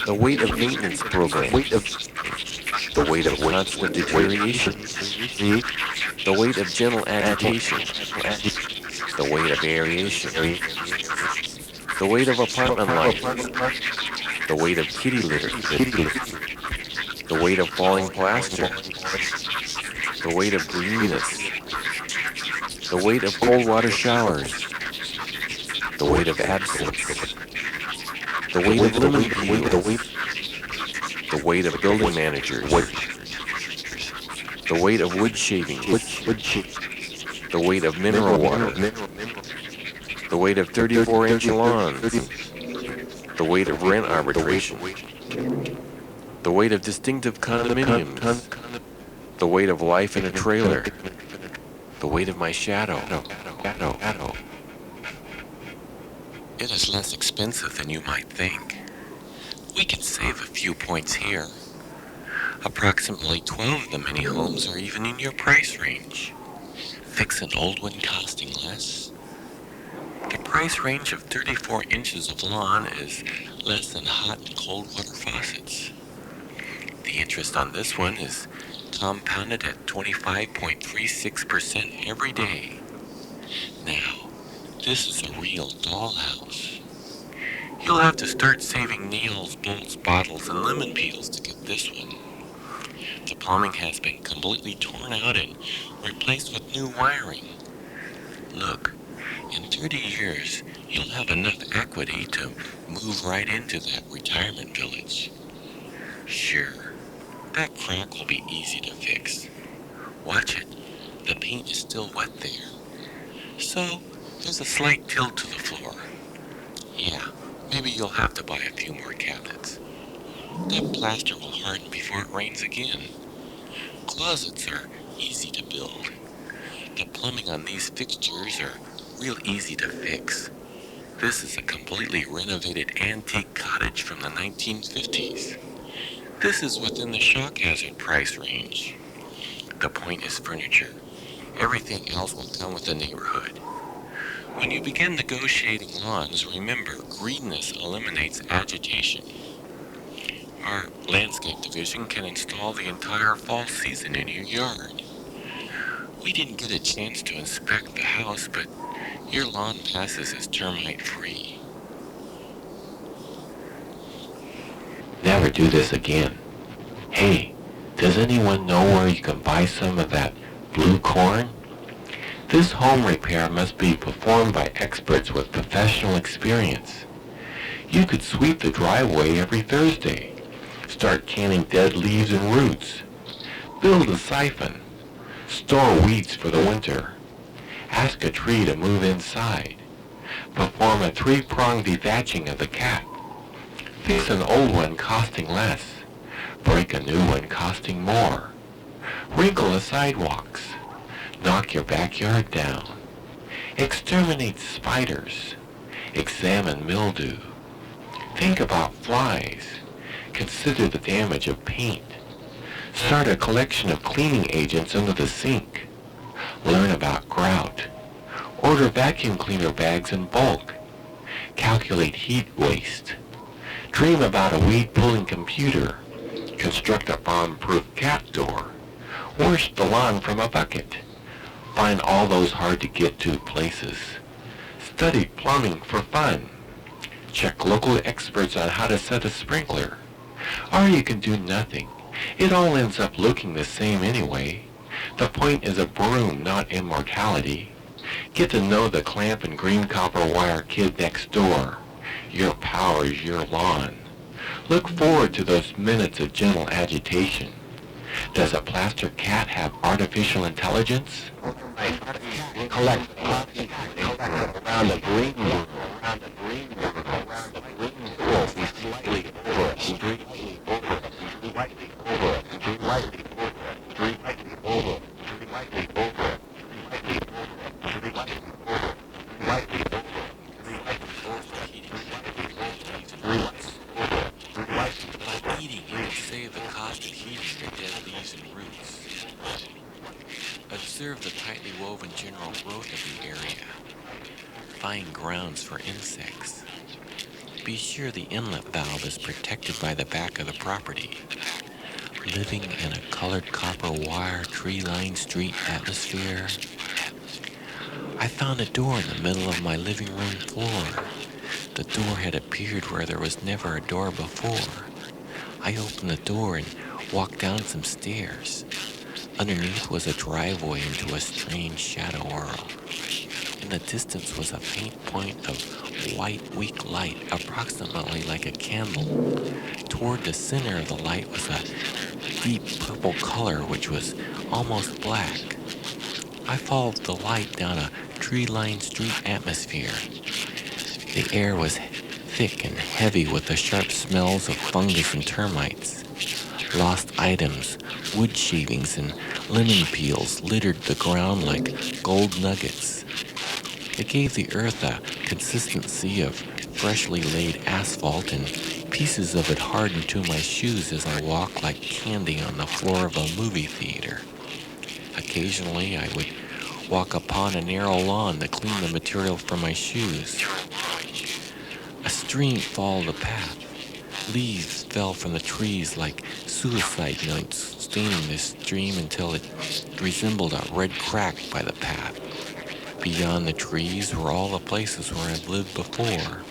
The weight of maintenance programs, the weight of constant deterioration, the weight of gentle agitation, the weight of aeration, the weight of apartment life, the weight of kitty litter, the weight of falling plaster, the weight of greenness, the weight of cold water showers, the weight of absence, the weight of lemon peels, the weight of building managers, the weight of wood shavings, the weight of mineral water, the weight of 34-inch lawns, the weight of rent arbitration, the weight of distinctive condominiums, the weight of life in a trailer, the weight of my shadow. It is less expensive than you might think. We can save a few points here. Approximately 12 of the many homes are even in your price range. Fix an old one costing less. The price range of 34 inches of lawn is less than hot and cold water faucets. The interest on this one is compounded at 25.36% every day. Now, this is a real dollhouse. You'll have to start saving nails, bolts, bottles, and lemon peels to get this one. The plumbing has been completely torn out and replaced with new wiring. Look, in 30 years, you'll have enough equity to move right into that retirement village. Sure, that crack will be easy to fix. Watch it, the paint is still wet there. So, there's a slight tilt to the floor. Yeah, maybe you'll have to buy a few more cabinets. That plaster will harden before it rains again. Closets are easy to build. The plumbing on these fixtures are real easy to fix. This is a completely renovated antique cottage from the 1950s. This is within the shock hazard price range. The point is furniture. Everything else will come with the neighborhood. When you begin negotiating lawns, remember, greenness eliminates agitation. Our landscape division can install the entire fall season in your yard. We didn't get a chance to inspect the house, but your lawn passes as termite-free. Never do this again. Hey, does anyone know where you can buy some of that blue corn? This home repair must be performed by experts with professional experience. You could sweep the driveway every Thursday. Start canning dead leaves and roots. Build a siphon. Store weeds for the winter. Ask a tree to move inside. Perform a 3-pronged dethatching of the cap. Fix an old one costing less. Break a new one costing more. Wrinkle the sidewalks. Knock your backyard down. Exterminate spiders. Examine mildew. Think about flies. Consider the damage of paint. Start a collection of cleaning agents under the sink. Learn about grout. Order vacuum cleaner bags in bulk. Calculate heat waste. Dream about a weed-pulling computer. Construct a bomb-proof cat door. Wash the lawn from a bucket. Find all those hard-to-get-to places. Study plumbing for fun. Check local experts on how to set a sprinkler. Or you can do nothing. It all ends up looking the same anyway. The point is a broom, not immortality. Get to know the clamp and green copper wire kid next door. Your power is your lawn. Look forward to those minutes of gentle agitation. Does a plaster cat have artificial intelligence? Collect around the green world, around the green world, around the green world, slightly over, slightly over, slightly over, slightly over, slightly over, slightly over, slightly over, slightly over, slightly over, slightly over. and roots. Observe the tightly woven general growth of the area. Find grounds for insects. Be sure the inlet valve is protected by the back of the property. Living in a colored copper wire tree-lined street atmosphere, I found a door in the middle of my living room floor. The door had appeared where there was never a door before. I opened the door and walked down some stairs. Underneath was a driveway into a strange shadow world. In the distance was a faint point of white, weak light, approximately like a candle. Toward the center of the light was a deep purple color which was almost black. I followed the light down a tree-lined street atmosphere. The air was thick and heavy with the sharp smells of fungus and termites. Lost items, wood shavings, and lemon peels littered the ground like gold nuggets. It gave the earth a consistency of freshly laid asphalt, and pieces of it hardened to my shoes as I walked like candy on the floor of a movie theater. Occasionally, I would walk upon a narrow lawn to clean the material from my shoes. A stream followed the path. Leaves fell from the trees like suicide notes, staining the stream until it resembled a red crack by the path. Beyond the trees were all the places where I've lived before.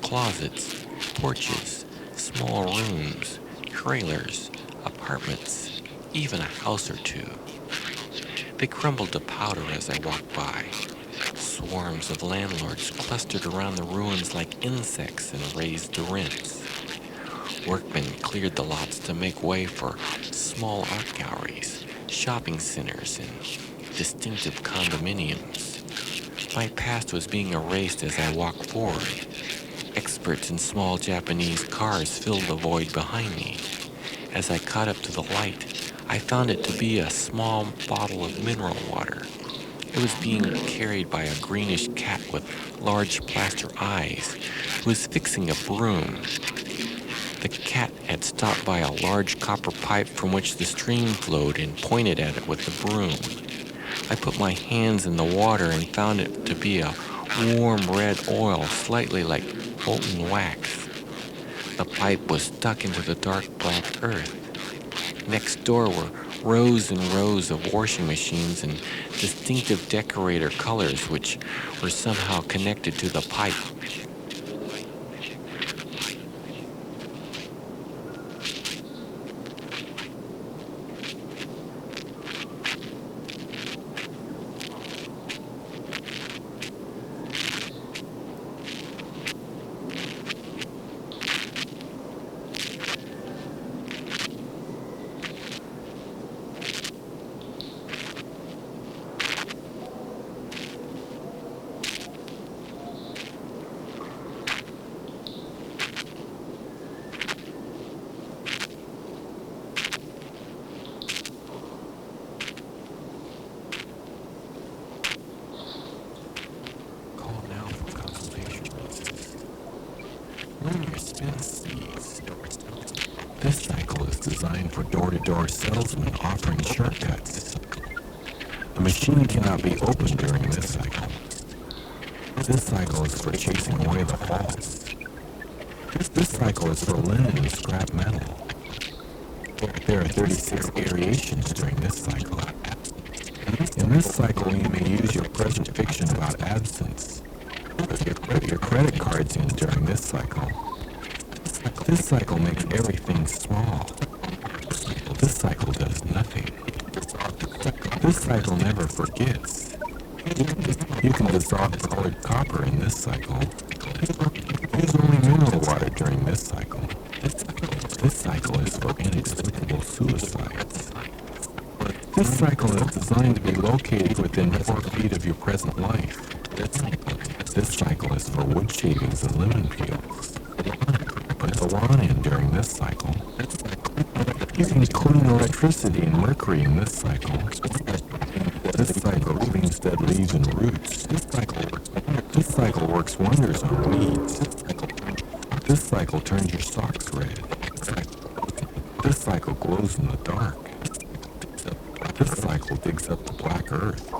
Closets, porches, small rooms, trailers, apartments, even a house or two. They crumbled to powder as I walked by. Swarms of landlords clustered around the ruins like insects and raised the rents. Workmen cleared the lots to make way for small art galleries, shopping centers, and distinctive condominiums. My past was being erased as I walked forward. Experts in small Japanese cars filled the void behind me. As I caught up to the light, I found it to be a small bottle of mineral water. It was being carried by a greenish cat with large plaster eyes who was fixing a broom. The cat had stopped by a large copper pipe from which the stream flowed and pointed at it with the broom. I put my hands in the water and found it to be a warm red oil, slightly like molten wax. The pipe was stuck into the dark black earth. Next door were rows and rows of washing machines and distinctive decorator colors which were somehow connected to the pipe. This cycle is designed for door-to-door salesmen offering shortcuts. The machine cannot be opened during this cycle. This cycle is for chasing away the false. This cycle is for linen and scrap metal. There are 36 variations during this cycle. In this cycle, you may use your present fiction about absence. Put your credit cards in during this cycle. This cycle makes everything small. This cycle does nothing. This cycle never forgets. You can dissolve colored copper in this cycle. Use only mineral water during this cycle. This cycle is for inexplicable suicides. This cycle is designed to be located within 4 feet of your present life. This cycle is for wood shavings and lemon peels. Put the lawn in during this cycle. You can clean electricity and mercury in this cycle. This cycle cleans dead leaves and roots. This cycle works wonders on weeds. This cycle turns your socks red. This cycle glows in the dark. This cycle digs up the black earth